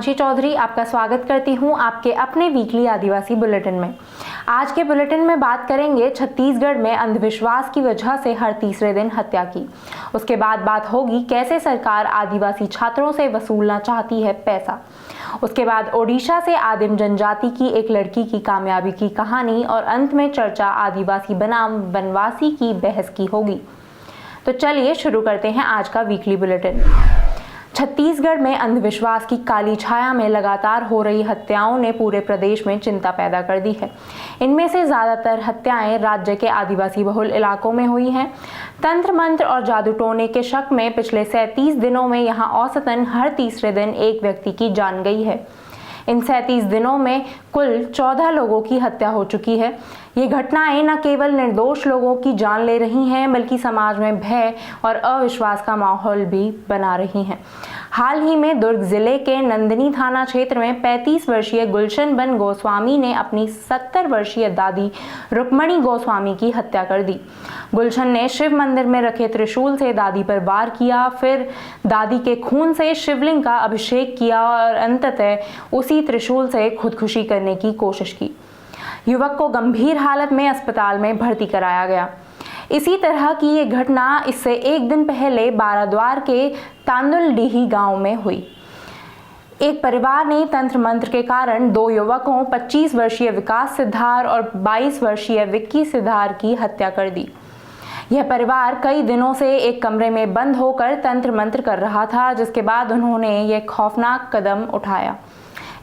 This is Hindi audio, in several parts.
हिमांशी चौधरी आपका स्वागत करती हूं आपके अपने वीकली आदिवासी बुलेटिन में। आज के बुलेटिन में बात करेंगे छत्तीसगढ़ में अंधविश्वास की वजह से हर तीसरे दिन हत्या की। उसके बाद बात होगी कैसे सरकार आदिवासी छात्रों से वसूलना चाहती है पैसा। उसके बाद ओडिशा से आदिम जनजाति की एक लड़की की कामयाबी की कहानी और अंत में चर्चा आदिवासी बनाम वनवासी की बहस की होगी। तो चलिए शुरू करते हैं आज का वीकली बुलेटिन। छत्तीसगढ़ में अंधविश्वास की काली छाया में लगातार हो रही हत्याओं ने पूरे प्रदेश में चिंता पैदा कर दी है। इनमें से ज्यादातर हत्याएं राज्य के आदिवासी बहुल इलाकों में हुई हैं। तंत्र मंत्र और जादू टोने के शक में पिछले 37 दिनों में यहां औसतन हर तीसरे दिन एक व्यक्ति की जान गई है। इन 37 दिनों में कुल 14 लोगों की हत्या हो चुकी है। ये घटनाएं न केवल निर्दोष लोगों की जान ले रही हैं बल्कि समाज में भय और अविश्वास का माहौल भी बना रही हैं। हाल ही में दुर्ग जिले के नंदिनी थाना क्षेत्र में 35 वर्षीय गुलशन बन गोस्वामी ने अपनी 70 वर्षीय दादी रुक्मणी गोस्वामी की हत्या कर दी। गुलशन ने शिव मंदिर में रखे त्रिशूल से दादी पर वार किया, फिर दादी के खून से शिवलिंग का अभिषेक किया और अंततः उसी त्रिशूल से खुदकुशी करने की कोशिश की। युवक को गंभीर हालत में अस्पताल में भर्ती कराया गया। इसी तरह की ये घटना इससे एक दिन पहले बाराद्वार के तांदुलडीही गांव में हुई। एक परिवार ने तंत्र मंत्र के कारण दो युवकों 25 वर्षीय विकास सिद्धार और 22 वर्षीय विक्की सिद्धार की हत्या कर दी। यह परिवार कई दिनों से एक कमरे में बंद होकर तंत्र मंत्र कर रहा था, जिसके बाद उन्होंने यह खौफनाक कदम उठाया।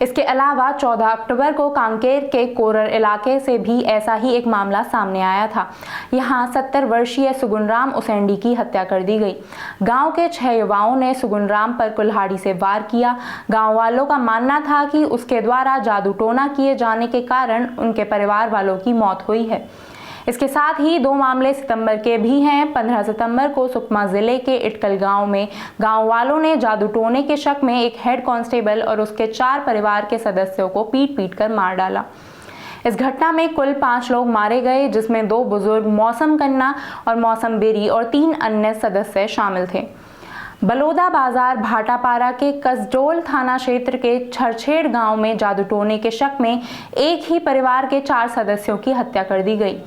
इसके अलावा 14 अक्टूबर को कांकेर के कोरर इलाके से भी ऐसा ही एक मामला सामने आया था। यहां 70 वर्षीय सुगुनराम उसेंडी की हत्या कर दी गई। गांव के 6 युवाओं ने सुगुनराम पर कुल्हाड़ी से वार किया। गांव वालों का मानना था कि उसके द्वारा जादू टोना किए जाने के कारण उनके परिवार वालों की मौत हुई है। इसके साथ ही 2 मामले सितंबर के भी हैं। 15 सितंबर को सुकमा जिले के इटकल गांव में गांव वालों ने जादू टोने के शक में एक हेड कांस्टेबल और उसके 4 परिवार के सदस्यों को पीट कर मार डाला। इस घटना में कुल 5 लोग मारे गए, जिसमें 2 बुजुर्ग मौसम कन्ना और मौसम बेरी और 3 अन्य सदस्य शामिल थे। बलोदा बाजार भाटापारा के कसडोल थाना क्षेत्र के छरछेड़ गांव में जादू टोने के शक में एक ही परिवार के 4 सदस्यों की हत्या कर दी गई।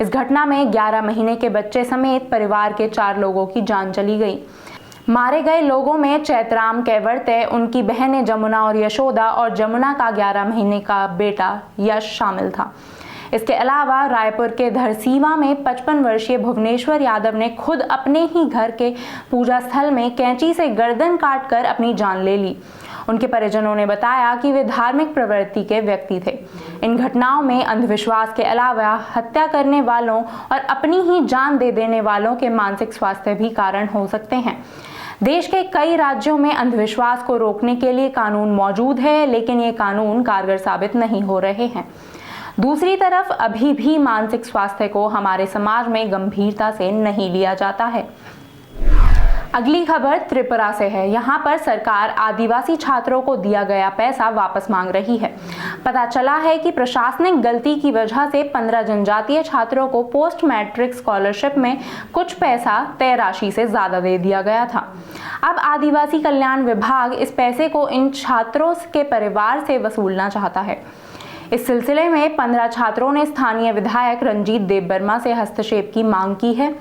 इस घटना में 11 महीने के बच्चे समेत परिवार के 4 लोगों की जान चली गई। मारे गए लोगों में चैतराम कैवर्ते, उनकी बहनें जमुना और यशोदा और जमुना का 11 महीने का बेटा यश शामिल था। इसके अलावा रायपुर के धरसीवा में 55 वर्षीय भुवनेश्वर यादव ने खुद अपने ही घर के पूजा स्थल में कैंची से गर्दन काटकर अपनी जान ले ली। उनके परिजनों ने बताया कि वे धार्मिक प्रवृत्ति के व्यक्ति थे। इन घटनाओं में अंधविश्वास के अलावा हत्या करने वालों और अपनी ही जान दे देने वालों के मानसिक स्वास्थ्य भी कारण हो सकते हैं। देश के कई राज्यों में अंधविश्वास को रोकने के लिए कानून मौजूद है, लेकिन ये कानून कारगर साबित नहीं हो रहे हैं। दूसरी तरफ अभी भी मानसिक स्वास्थ्य को हमारे समाज में गंभीरता से नहीं लिया जाता है। अगली खबर त्रिपुरा से है। यहाँ पर सरकार आदिवासी छात्रों को दिया गया पैसा वापस मांग रही है। पता चला है कि प्रशासनिक गलती की वजह से 15 जनजातीय छात्रों को पोस्ट मैट्रिक स्कॉलरशिप में कुछ पैसा तय राशि से ज्यादा दे दिया गया था। अब आदिवासी कल्याण विभाग इस पैसे को इन छात्रों के परिवार से वसूलना चाहता है। इस सिलसिले में 15 छात्रों ने स्थानीय विधायक रंजीत देबबर्मा से हस्तक्षेप की मांग की है।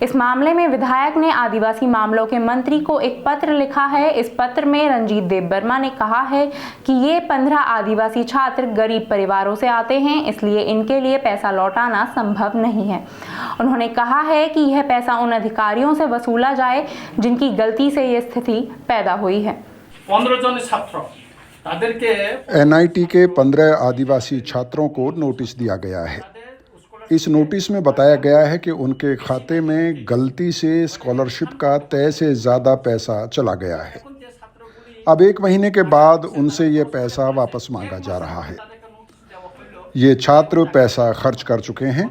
इस मामले में विधायक ने आदिवासी मामलों के मंत्री को एक पत्र लिखा है। इस पत्र में रंजीत देबबर्मा ने कहा है कि ये 15 आदिवासी छात्र गरीब परिवारों से आते हैं, इसलिए इनके लिए पैसा लौटाना संभव नहीं है। उन्होंने कहा है कि यह पैसा उन अधिकारियों से वसूला जाए जिनकी गलती से ये स्थिति पैदा हुई है। 15 जन छात्र एनआईटी के 15 आदिवासी छात्रों को नोटिस दिया गया है। इस नोटिस में बताया गया है कि उनके खाते में गलती से स्कॉलरशिप का तय से ज़्यादा पैसा चला गया है। अब 1 महीने के बाद उनसे ये पैसा वापस मांगा जा रहा है। ये छात्र पैसा खर्च कर चुके हैं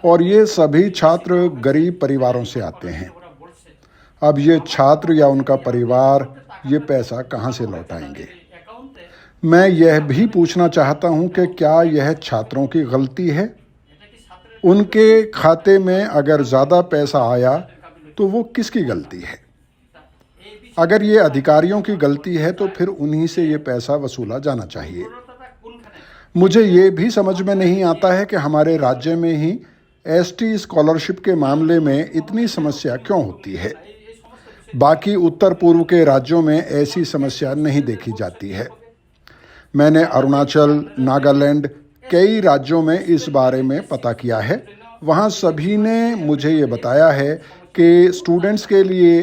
और ये सभी छात्र गरीब परिवारों से आते हैं। अब ये छात्र या उनका परिवार ये पैसा कहाँ से लौटाएंगे? मैं यह भी पूछना चाहता हूं कि क्या यह छात्रों की गलती है? उनके खाते में अगर ज़्यादा पैसा आया तो वो किसकी गलती है? अगर ये अधिकारियों की गलती है तो फिर उन्हीं से ये पैसा वसूला जाना चाहिए। मुझे ये भी समझ में नहीं आता है कि हमारे राज्य में ही एसटी स्कॉलरशिप के मामले में इतनी समस्या क्यों होती है। बाकी उत्तर पूर्व के राज्यों में ऐसी समस्या नहीं देखी जाती है। मैंने अरुणाचल, नागालैंड, कई राज्यों में इस बारे में पता किया है। वहाँ सभी ने मुझे ये बताया है कि स्टूडेंट्स के लिए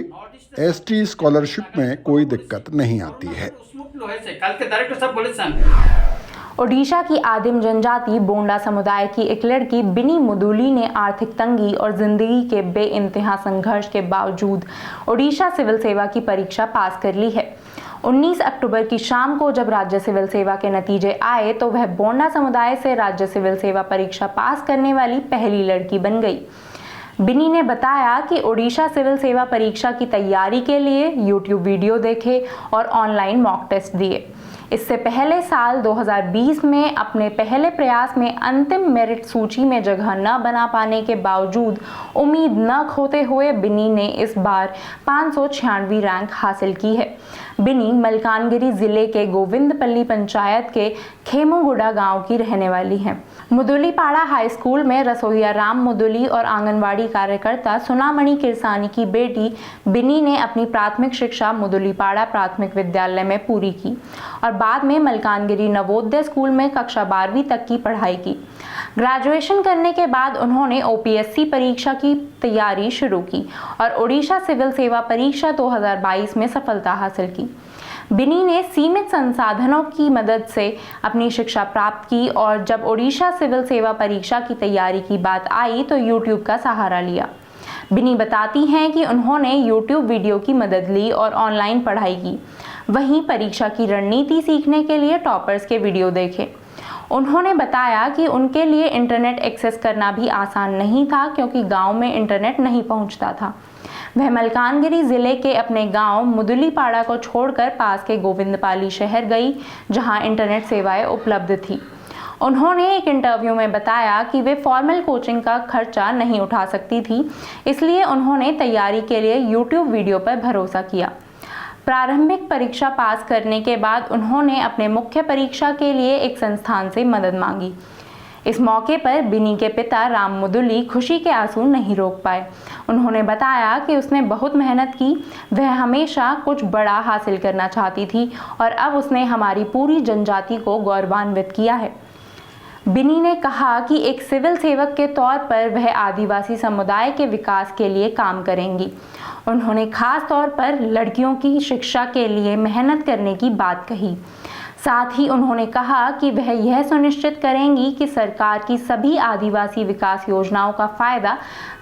एसटी स्कॉलरशिप में कोई दिक्कत नहीं आती है। ओडिशा की आदिम जनजाति बोंडा समुदाय की एक लड़की बिनी मुदुली ने आर्थिक तंगी और जिंदगी के बेइंतहा संघर्ष के बावजूद ओडिशा सिविल सेवा की परीक्षा पास कर ली है। 19 अक्टूबर की शाम को जब राज्य सिविल सेवा के नतीजे आए तो वह बोंडा समुदाय से राज्य सिविल सेवा परीक्षा पास करने वाली पहली लड़की बन गई। बिनी ने बताया कि ओडिशा सिविल सेवा परीक्षा की तैयारी के लिए YouTube वीडियो देखे और ऑनलाइन मॉक टेस्ट दिए। इससे पहले साल 2020 में अपने पहले प्रयास में अंतिम मेरिट सूची में जगह न बना पाने के बावजूद उम्मीद न खोते हुए बिनी ने इस बार 596वीं रैंक हासिल की है। बिनी मलकानगिरी जिले के गोविंदपल्ली पंचायत के खेमुगुड़ा गांव की रहने वाली हैं। मुदुलीपाड़ा हाई स्कूल में रसोइया राम मुदुली और आंगनवाड़ी कार्यकर्ता सुनामणि किरसानी की बेटी बिनी ने अपनी प्राथमिक शिक्षा मुदुलीपाड़ा प्राथमिक विद्यालय में पूरी की और बाद में मलकानगिरी नवोदय स्कूल में कक्षा 12वीं तक की पढ़ाई की। ग्रेजुएशन करने के बाद उन्होंने ओपीएससी परीक्षा की तैयारी शुरू की और ओडिशा सिविल सेवा परीक्षा 2022 में सफलता हासिल की। बिनी ने सीमित संसाधनों की मदद से अपनी शिक्षा प्राप्त की और जब ओडिशा सिविल सेवा परीक्षा की तैयारी की बात आई तो YouTube का सहारा लिया। बिनी बताती हैं कि उन्होंने YouTube वीडियो की मदद ली और ऑनलाइन पढ़ाई की। वहीं परीक्षा की रणनीति सीखने के लिए टॉपर्स के वीडियो देखे। उन्होंने बताया कि उनके लिए इंटरनेट एक्सेस करना भी आसान नहीं था क्योंकि गांव में इंटरनेट नहीं पहुंचता था। वह मलकानगिरी जिले के अपने गांव मुदुलीपाड़ा को छोड़कर पास के गोविंदपाली शहर गई जहां इंटरनेट सेवाएं उपलब्ध थी। उन्होंने एक इंटरव्यू में बताया कि वे फॉर्मल कोचिंग का खर्चा नहीं उठा सकती थी, इसलिए उन्होंने तैयारी के लिए YouTube वीडियो पर भरोसा किया। प्रारंभिक परीक्षा पास करने के बाद उन्होंने अपने मुख्य परीक्षा के लिए एक संस्थान से मदद मांगी। इस मौके पर बिनी के पिता राम मुदुली खुशी के आंसू नहीं रोक पाए। उन्होंने बताया कि उसने बहुत मेहनत की, वह हमेशा कुछ बड़ा हासिल करना चाहती थी और अब उसने हमारी पूरी जनजाति को गौरवान्वित किया है। बिनी ने कहा कि एक सिविल सेवक के तौर पर वह आदिवासी समुदाय के विकास के लिए काम करेंगी। उन्होंने खास तौर पर लड़कियों की शिक्षा के लिए मेहनत करने की बात कही। साथ ही उन्होंने कहा कि वह यह सुनिश्चित करेंगी कि सरकार की सभी आदिवासी विकास योजनाओं का फायदा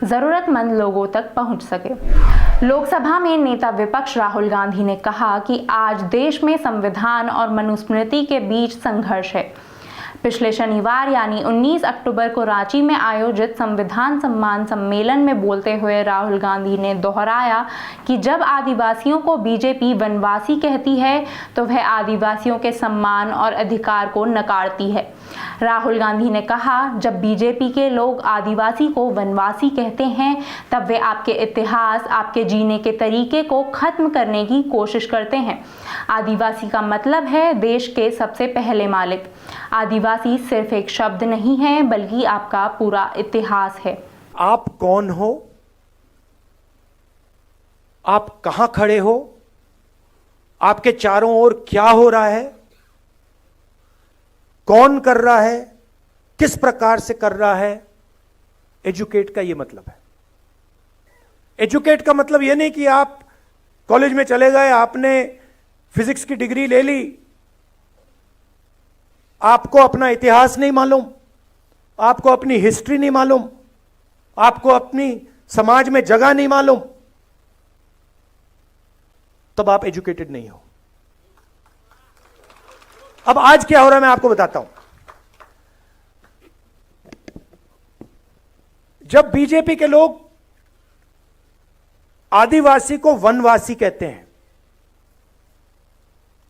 जरूरतमंद लोगों तक पहुंच सके। लोकसभा में नेता विपक्ष राहुल गांधी ने कहा कि आज देश में संविधान और मनुस्मृति के बीच संघर्ष है। पिछले शनिवार यानी 19 अक्टूबर को रांची में आयोजित संविधान सम्मान सम्मेलन में बोलते हुए राहुल गांधी ने दोहराया कि जब आदिवासियों को बीजेपी वनवासी कहती है तो वह आदिवासियों के सम्मान और अधिकार को नकारती है। राहुल गांधी ने कहा, जब बीजेपी के लोग आदिवासी को वनवासी कहते हैं तब वे आपके इतिहास, आपके जीने के तरीके को खत्म करने की कोशिश करते हैं। आदिवासी का मतलब है देश के सबसे पहले मालिक। आदिवासी सिर्फ एक शब्द नहीं है बल्कि आपका पूरा इतिहास है। आप कौन हो? आप कहां खड़े हो? आपके चारों ओर क्या हो रहा है? कौन कर रहा है? किस प्रकार से कर रहा है? एजुकेट का यह मतलब है। एजुकेट का मतलब यह नहीं कि आप कॉलेज में चले गए, आपने फिजिक्स की डिग्री ले ली, आपको अपना इतिहास नहीं मालूम, आपको अपनी हिस्ट्री नहीं मालूम, आपको अपनी समाज में जगह नहीं मालूम, तब आप एजुकेटेड नहीं हो। अब आज क्या हो रहा है मैं आपको बताता हूं। जब बीजेपी के लोग आदिवासी को वनवासी कहते हैं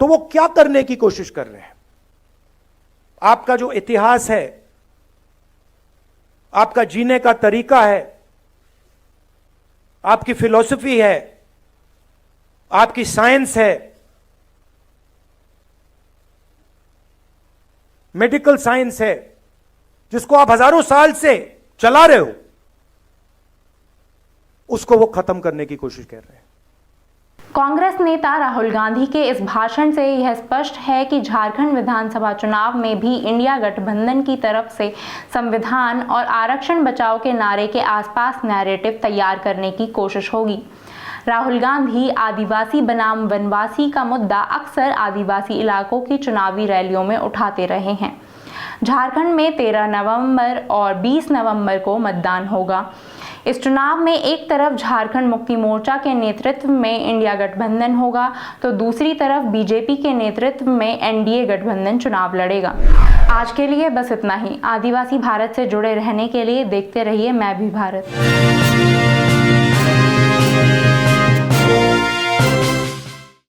तो वो क्या करने की कोशिश कर रहे हैं? आपका जो इतिहास है, आपका जीने का तरीका है, आपकी फिलॉसफी है, आपकी साइंस है, मेडिकल साइंस है, जिसको आप हजारों साल से चला रहे हो, उसको वो खत्म करने की कोशिश कर रहे हैं। कांग्रेस नेता राहुल गांधी के इस भाषण से यह स्पष्ट है कि झारखंड विधानसभा चुनाव में भी इंडिया गठबंधन की तरफ से संविधान और आरक्षण बचाओ के नारे के आसपास नैरेटिव तैयार करने की कोशिश होगी। राहुल गांधी आदिवासी बनाम वनवासी का मुद्दा अक्सर आदिवासी इलाकों की चुनावी रैलियों में उठाते रहे हैं। झारखंड में 13 नवंबर और 20 नवंबर को मतदान होगा। इस चुनाव में एक तरफ झारखंड मुक्ति मोर्चा के नेतृत्व में इंडिया गठबंधन होगा, तो दूसरी तरफ बीजेपी के नेतृत्व में एनडीए गठबंधन चुनाव लड़ेगा। आज के लिए बस इतना ही। आदिवासी भारत से जुड़े रहने के लिए देखते रहिए मैं भी भारत।